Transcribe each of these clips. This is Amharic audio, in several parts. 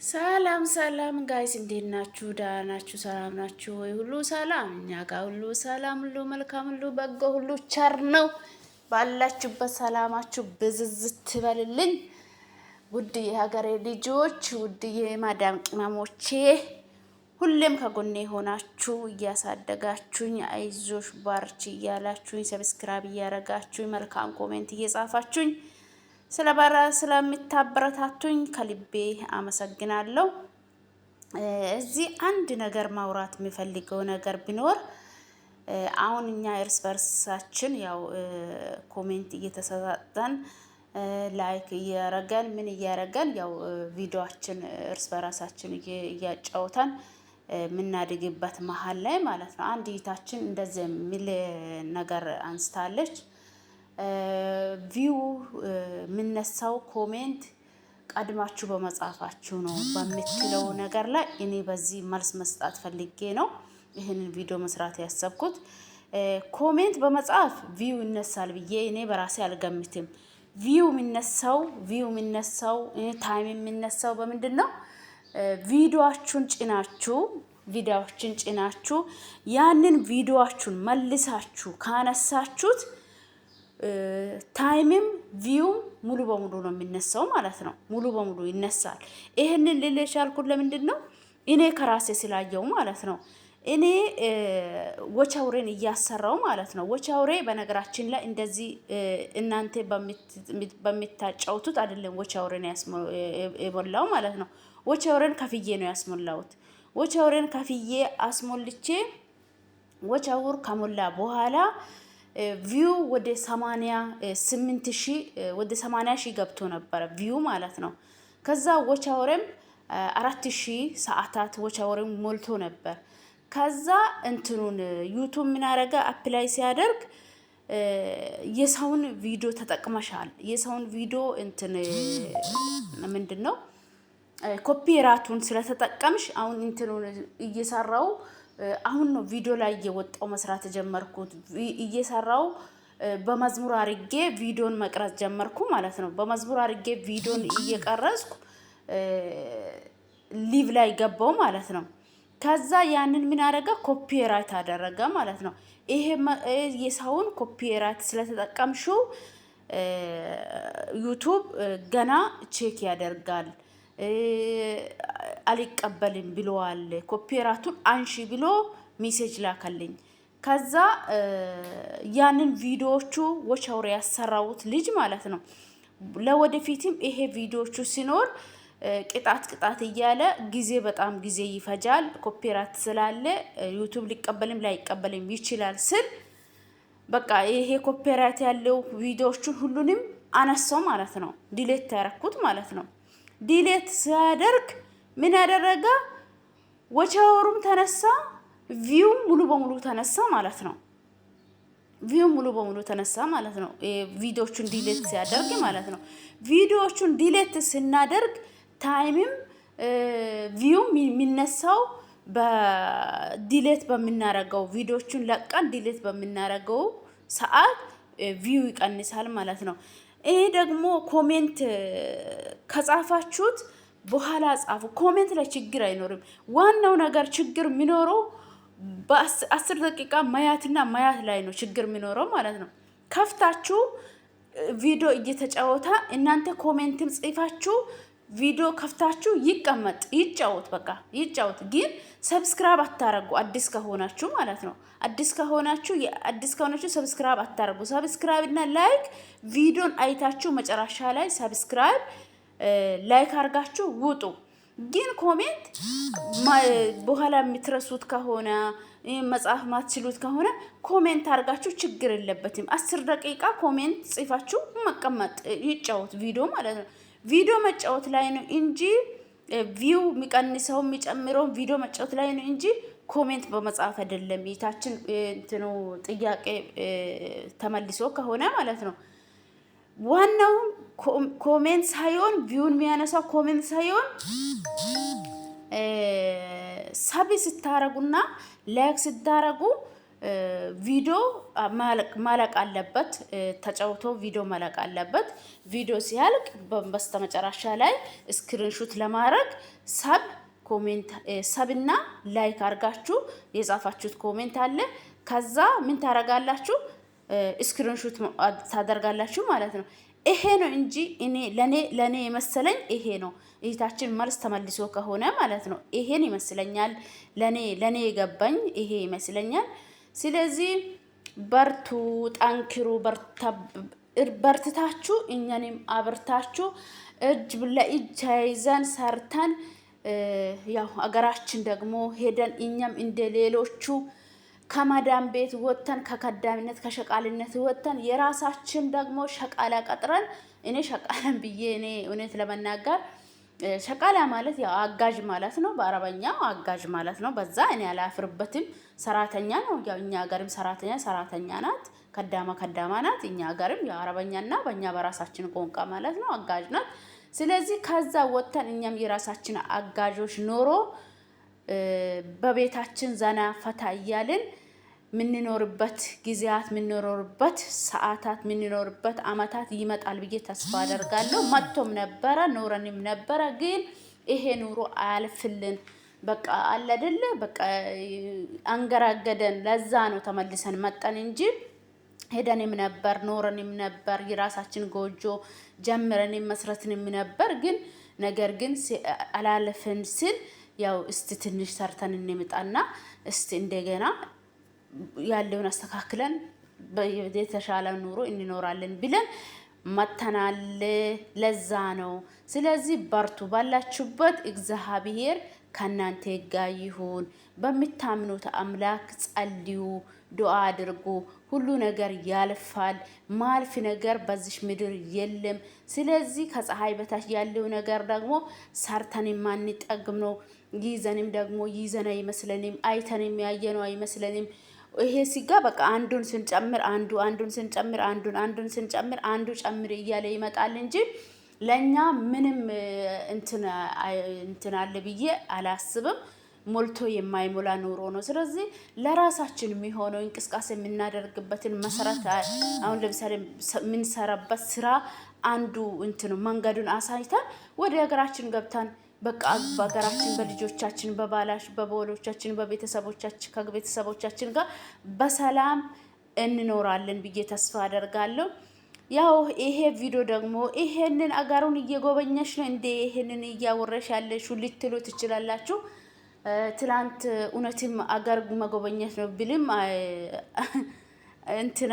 ሰላም ሰላም ጋይስ እንዴት ናችሁ? ደህና ናችሁ? ሰላም ናችሁ ወይ? ሁሉ ሰላም እኛ ጋር ሁሉ ሰላም፣ ሁሉ መልካም፣ ሁሉ በጎ፣ ሁሉ ቸር ነው። ባላችሁበት ሰላማችሁ ብዝዝት ትበልልኝ። ውድ የሀገሬ ልጆች፣ ውድ የማዳም ቅመሞቼ ሁሌም ከጎኔ ሆናችሁ እያሳደጋችሁኝ አይዞሽ ባርቺ እያላችሁኝ ሰብስክራይብ እያረጋችሁኝ መልካም ኮሜንት እየጻፋችሁኝ ስለምታበረታቱኝ ከልቤ አመሰግናለሁ። እዚህ አንድ ነገር ማውራት የሚፈልገው ነገር ቢኖር አሁን እኛ እርስ በርሳችን ያው ኮሜንት እየተሰጣጠን ላይክ እያረገን ምን እያረገን ያው ቪዲዮአችን እርስ በራሳችን እያጫወተን የምናድግበት መሀል ላይ ማለት ነው። አንድ እህታችን እንደዚህ የሚል ነገር አንስታለች። ቪው የምነሳው ኮሜንት ቀድማችሁ በመጻፋችሁ ነው በምትለው ነገር ላይ እኔ በዚህ መልስ መስጠት ፈልጌ ነው ይህንን ቪዲዮ መስራት ያሰብኩት። ኮሜንት በመጻፍ ቪው ይነሳል ብዬ እኔ በራሴ አልገምትም። ቪው የሚነሳው ታይም የሚነሳው በምንድን ነው? ቪዲዮዎችን ጭናችሁ ያንን ቪዲዮዎችን መልሳችሁ ካነሳችሁት ታይምም ቪውም ሙሉ በሙሉ ነው የሚነሳው ማለት ነው። ሙሉ በሙሉ ይነሳል። ይሄንን ልል የቻልኩት ለምንድን ነው? እኔ ከራሴ ስላየው ማለት ነው። እኔ ወቻውሬን እያሰራው ማለት ነው። ወቻውሬ በነገራችን ላይ እንደዚህ እናንተ በሚታጫውቱት አይደለም ወቻውሬን የሞላው ማለት ነው። ወቻውሬን ከፍዬ ነው ያስሞላሁት። ወቻውሬን ከፍዬ አስሞልቼ ወቻውር ከሞላ በኋላ ቪው ወደ 88,000 ወደ 80,000 ገብቶ ነበር ቪው ማለት ነው። ከዛ ወቻወሬም 4,000 ሰዓታት ወቻወሬም ሞልቶ ነበር። ከዛ እንትኑን ዩቲዩብ ምን አረጋ አፕላይ ሲያደርግ የሰውን ቪዲዮ ተጠቅመሻል፣ የሰውን ቪዲዮ እንትን ምንድነው ኮፒራቱን ስለተጠቀምሽ አሁን እንትኑን እየሰራው አሁን ነው ቪዲዮ ላይ እየወጣው መስራት ጀመርኩት። እየሰራው በመዝሙር አርጌ ቪዲዮን መቅረጽ ጀመርኩ ማለት ነው። በመዝሙር አርጌ ቪዲዮን እየቀረጽኩ ሊቭ ላይ ገባው ማለት ነው። ከዛ ያንን ምን አደረገ? ኮፒራይት አደረገ ማለት ነው። ይሄ የሰውን ኮፒራይት ስለተጠቀምሽው ዩቲዩብ ገና ቼክ ያደርጋል፣ አልቀበልም ብለዋል፣ ኮፒራቱን አንሺ ብሎ ሜሴጅ ላከልኝ። ከዛ ያንን ቪዲዮዎቹ ወቻውሬ ያሰራውት ልጅ ማለት ነው ለወደፊትም ይሄ ቪዲዮዎቹ ሲኖር ቅጣት እያለ በጣም ጊዜ ይፈጃል፣ ኮፒራይት ስላለ ዩቲዩብ ሊቀበልም ላይቀበልም ይችላል ስል በቃ ይሄ ኮፒራይት ያለው ቪዲዮዎቹን ሁሉንም አነሳው ማለት ነው። ዲሌት ያረኩት ማለት ነው። ዲሌት ሲያደርግ ምን ያደረገ? ወቻወሩም ተነሳ፣ ቪው ሙሉ በሙሉ ተነሳ ማለት ነው። ቪው ሙሉ በሙሉ ተነሳ ማለት ነው። ቪዲዮቹን ዲሌት ሲያደርግ ማለት ነው። ቪዲዮቹን ዲሌት ስናደርግ ታይምም ቪው የሚነሳው በዲሌት በሚናረገው ቪዲዮቹን ለቀን ዲሌት በሚናረገው ሰዓት ቪው ይቀንሳል ማለት ነው። ይሄ ደግሞ ኮሜንት ከጻፋችሁት በኋላ ጻፉ። ኮሜንት ላይ ችግር አይኖርም። ዋናው ነገር ችግር የሚኖረው በ10 ደቂቃ ማያትና ማያት ላይ ነው ችግር የሚኖረው ማለት ነው። ከፍታችሁ ቪዲዮ እየተጫወታ እናንተ ኮሜንትም ጽፋችሁ ቪዲዮ ከፍታችሁ ይጫወት፣ በቃ ይጫወት። ግን ሰብስክራይብ አታረጉ አዲስ ከሆናችሁ ማለት ነው። አዲስ ከሆናችሁ ሰብስክራይብ አታረጉ። ሰብስክራይብ እና ላይክ ቪዲዮን አይታችሁ መጨረሻ ላይ ሰብስክራይብ ላይክ አርጋችሁ ውጡ። ግን ኮሜንት በኋላ የምትረሱት ከሆነ መጻፍ ማትችሉት ከሆነ ኮሜንት አርጋችሁ ችግር የለበትም። 10 ደቂቃ ኮሜንት ጽፋችሁ መቀመጥ ይጫወት ቪዲዮ ማለት ነው። ቪዲዮ መጫወት ላይ ነው እንጂ ቪው የሚቀንሰው የሚጨምረው ቪዲዮ መጫወት ላይ ነው እንጂ ኮሜንት በመጻፍ አይደለም። ይታችን እንትኑ ጥያቄ ተመልሶ ከሆነ ማለት ነው። ዋናው ኮሜንት ሳይሆን ቪውን የሚያነሳው ኮሜንት ሳይሆን ሰብ ስታረጉና ላይክ ስታረጉ ቪዲዮ ማለቅ አለበት። ተጫውቶ ቪዲዮ ማለቅ አለበት። ቪዲዮ ሲያልቅ በስተመጨረሻ ላይ ስክሪንሹት ለማድረግ ኮሜንት ሰብና ላይክ አድርጋችሁ የጻፋችሁት ኮሜንት አለ። ከዛ ምን ታረጋላችሁ? ስክሪንሹት ታደርጋላችሁ ማለት ነው። ይሄ ነው እንጂ ለኔ የመሰለኝ ይሄ ነው። እህታችን መልስ ተመልሶ ከሆነ ማለት ነው ይሄን ይመስለኛል። ለኔ የገባኝ ይሄ ይመስለኛል። ስለዚህ በርቱ፣ ጠንክሩ፣ በርትታችሁ እኛንም አብርታችሁ እጅ ለእጅ ተያይዘን ሰርተን ያው አገራችን ደግሞ ሄደን እኛም እንደ ሌሎቹ ከማዳም ቤት ወጥተን ከከዳሚነት ከሸቃልነት ወጥተን የራሳችን ደግሞ ሸቃላ ቀጥረን እኔ ሸቃላን ብዬ እኔ እውነት ለመናገር ሸቃላ ማለት ያው አጋዥ ማለት ነው። በአረበኛው አጋዥ ማለት ነው። በዛ እኔ አላፍርበትም። ሰራተኛ ነው። ያው እኛ ሀገርም ሰራተኛ ናት። ከዳማ ናት። እኛ ሀገርም ያው አረበኛና በእኛ በራሳችን ቋንቋ ማለት ነው አጋዥ ናት። ስለዚህ ከዛ ወጥተን እኛም የራሳችን አጋዦች ኖሮ በቤታችን ዘና ፈታ እያልን ምንኖርበት ጊዜያት ምንኖርበት ሰዓታት ምንኖርበት አመታት ይመጣል ብዬ ተስፋ አደርጋለሁ። መጥቶም ነበረ ኖረንም ነበረ። ግን ይሄ ኑሮ አያልፍልን በቃ አለ አይደለ በቃ አንገራገደን። ለዛ ነው ተመልሰን መጣን እንጂ ሄደንም ነበር ኖረንም ነበር። የራሳችን ጎጆ ጀምረንም መስረትንም ነበር። ግን ነገር ግን አላለፈን ሲል ያው እስቲ ትንሽ ሰርተን እንምጣና እስቲ እንደገና ያለውን አስተካክለን የተሻለ ኑሮ እንኖራለን ብለን መተናል። ለዛ ነው። ስለዚህ በርቱ፣ ባላችሁበት እግዚአብሔር ከናንተ ጋር ይሁን። በሚታምኑት አምላክ ጸልዩ፣ ዱዓ አድርጉ። ሁሉ ነገር ያልፋል። ማልፍ ነገር በዚህ ምድር የለም። ስለዚህ ከፀሐይ በታች ያለው ነገር ደግሞ ሰርተን ማንጠግም ነው። ይዘንም ደግሞ ይዘና አይመስለንም። አይተንም ያየነው አይመስለንም። ይሄ ሲጋ በቃ አንዱን ስንጨምር አንዱን ስንጨምር አንዱ ጨምር እያለ ይመጣል እንጂ ለኛ ምንም እንትን አለ ብዬ አላስብም። ሞልቶ የማይሞላ ኑሮ ነው። ስለዚህ ለራሳችን የሚሆነው እንቅስቃሴ የምናደርግበትን መሰረት አሁን ለምሳሌ የምንሰራበት ስራ አንዱ መንገዱን አሳይተን ወደ ሀገራችን ገብተን በቃ በሀገራችን በልጆቻችን በባሎቻችን በቤተሰቦቻችን ከቤተሰቦቻችን ጋር በሰላም እንኖራለን ብዬ ተስፋ አደርጋለሁ። ያው ይሄ ቪዲዮ ደግሞ ይሄንን አገሩን እየጎበኘሽ ነው እንዴ ይሄንን እያወረሽ ያለሽ ልትሉ ትችላላችሁ። ትላንት እውነትም አገር መጎበኘት ነው ብልም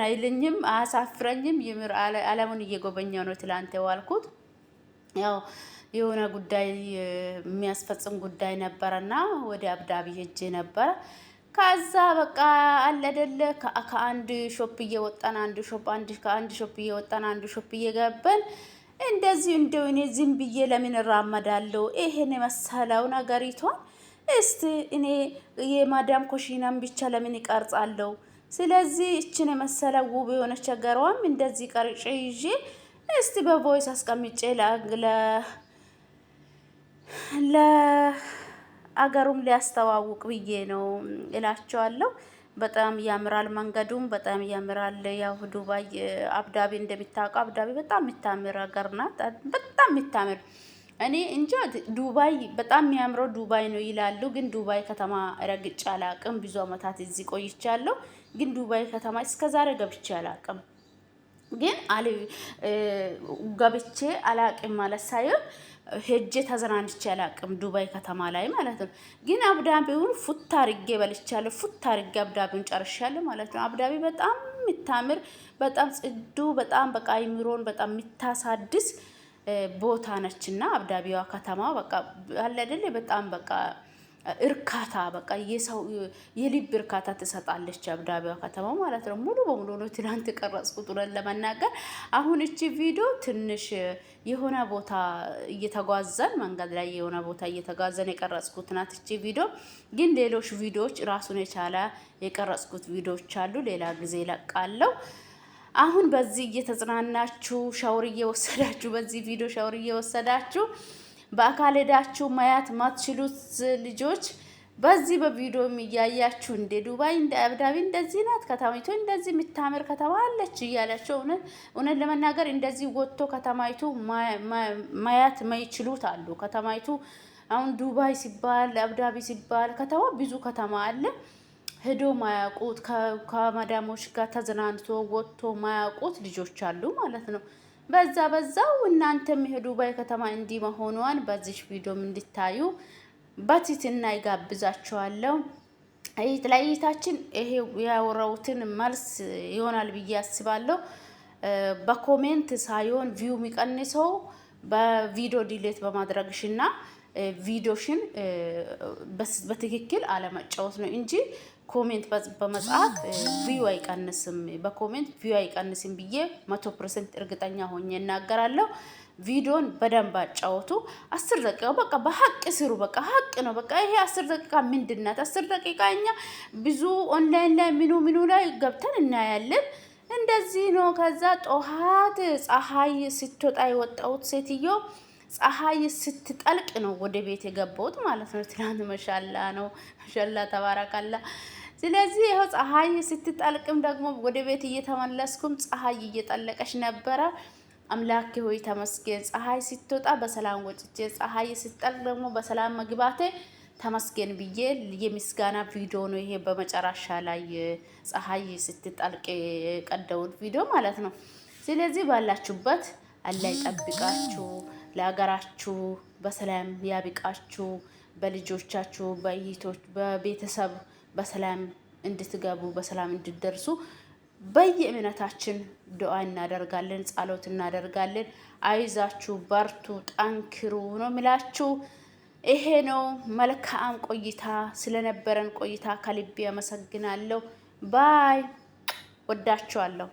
አይልኝም አያሳፍረኝም። ይምር ዓለሙን እየጎበኘው ነው ትላንት የዋልኩት። ያው የሆነ ጉዳይ የሚያስፈጽም ጉዳይ ነበረና ወደ አብዳቢ ሄጄ ነበረ። ከዛ በቃ አለ አይደለ ከአንድ ሾፕ እየወጣን ከአንድ ሾፕ እየወጣን አንዱ ሾፕ እየገባን እንደዚህ እንደው እኔ ዝም ብዬ ለምን እራመዳለሁ? ይሄን የመሰለው ነገሪቷን እስቲ እኔ የማዳም ኮሽናም ብቻ ለምን ይቀርጻለሁ? ስለዚህ እችን የመሰለ ውብ የሆነች ሀገሯም እንደዚህ ቀርጬ ይዤ እስቲ በቮይስ አስቀምጬ ለአገሩም ሊያስተዋውቅ ብዬ ነው እላቸዋለሁ። በጣም ያምራል፣ መንገዱም በጣም ያምራል። ያው ዱባይ አብዳቢ እንደሚታወቀው አብዳቢ በጣም የምታምር ሀገር ናት። በጣም የምታምር እኔ እንጃ ዱባይ በጣም የሚያምረው ዱባይ ነው ይላሉ። ግን ዱባይ ከተማ ረግጬ አላቅም። ብዙ አመታት እዚህ ቆይቻለሁ። ግን ዱባይ ከተማ እስከዛሬ ገብቼ አላቅም። ግን ገብቼ አላቅም ማለት ሳይሆን ሄጄ ተዝናንቼ አላቅም ዱባይ ከተማ ላይ ማለት ነው። ግን አብዳቢውን ፉት አርጌ በልቻለሁ። ፉት አርጌ አብዳቢውን ጨርሻለሁ ማለት ነው። አብዳቢ በጣም የምታምር በጣም ጽዱ በጣም በቃ አይምሮን በጣም የምታሳድስ ቦታ ነችና አብዳቢዋ ከተማ በቃ አለ አይደል በጣም በቃ እርካታ በቃ የሰው የልብ እርካታ ትሰጣለች አብዳቢዋ ከተማ ማለት ነው። ሙሉ በሙሉ ነው ትናንት ቀረጽኩት ለመናገር። አሁን እቺ ቪዲዮ ትንሽ የሆነ ቦታ እየተጓዘን መንገድ ላይ የሆነ ቦታ እየተጓዘን የቀረጽኩት ናት እቺ ቪዲዮ። ግን ሌሎች ቪዲዮዎች ራሱን የቻለ የቀረጽኩት ቪዲዮዎች አሉ። ሌላ ጊዜ ለቃለሁ። አሁን በዚህ እየተጽናናችሁ ሻወር እየወሰዳችሁ በዚህ ቪዲዮ ሻወር እየወሰዳችሁ በአካል ሄዳችሁ ማየት ማትችሉት ልጆች በዚህ በቪዲዮ እያያችሁ እንደ ዱባይ እንደ አብዳቢ እንደዚህ ናት ከተማይቱ እንደዚህ የምታምር ከተማ አለች እያላችሁ እውነት ለመናገር እንደዚህ ወጥቶ ከተማይቱ ማያት ማይችሉት አሉ። ከተማይቱ አሁን ዱባይ ሲባል አብዳቢ ሲባል ከተማ ብዙ ከተማ አለ። ሄዶ ማያውቁት ከመዳሞች ጋር ተዝናንቶ ወጥቶ ማያውቁት ልጆች አሉ ማለት ነው። በዛው እናንተም የዱባይ ከተማ እንዲህ መሆኗን በዚህ ቪዲዮም እንድታዩ በትህትና ይጋብዛችኋለሁ። ለእይታችን ይሄ ያወራሁትን መልስ ይሆናል ብዬ አስባለሁ። በኮሜንት ሳይሆን ቪው የሚቀንሰው በቪዲዮ ዲሌት በማድረግሽና ቪዲዮሽን በትክክል አለመጫወት ነው እንጂ ኮሜንት በመጻፍ ቪው አይቀንስም። በኮሜንት ቪው አይቀንስም ብዬ 100% እርግጠኛ ሆኜ እናገራለሁ። ቪዲዮን በደንብ አጫወቱ። 10 ደቂቃ በቃ በሐቅ ስሩ። በቃ ሐቅ ነው። በቃ ይሄ 10 ደቂቃ ምንድናት? 10 ደቂቃ እኛ ብዙ ኦንላይን ላይ ምኑ ላይ ገብተን እናያለን። እንደዚህ ነው። ከዛ ጦሃት ፀሐይ ስትወጣ የወጣሁት ሴትዮ ፀሐይ ስትጠልቅ ነው ወደ ቤት የገባሁት ማለት ነው። ትናንት መሻላ ነው። መሻላ ተባረካላ። ስለዚህ ይኸው ፀሐይ ስትጠልቅም ደግሞ ወደ ቤት እየተመለስኩም ፀሐይ እየጠለቀች ነበረ። አምላኬ ሆይ ተመስገን። ፀሐይ ስትወጣ በሰላም ወጥቼ ፀሐይ ስትጠልቅ ደግሞ በሰላም መግባቴ ተመስገን ብዬ የምስጋና ቪዲዮ ነው ይሄ። በመጨረሻ ላይ ፀሐይ ስትጠልቅ የቀደውን ቪዲዮ ማለት ነው። ስለዚህ ባላችሁበት አላህ ይጠብቃችሁ፣ ለሀገራችሁ በሰላም ያብቃችሁ፣ በልጆቻችሁ በእህቶች በቤተሰብ በሰላም እንድትገቡ በሰላም እንድትደርሱ በየእምነታችን ዱዓ እናደርጋለን፣ ጸሎት እናደርጋለን። አይዛችሁ፣ በርቱ፣ ጠንክሩ ነው የምላችሁ። ይሄ ነው። መልካም ቆይታ ስለነበረን ቆይታ ከልቤ አመሰግናለሁ። ባይ። ወዳችኋለሁ።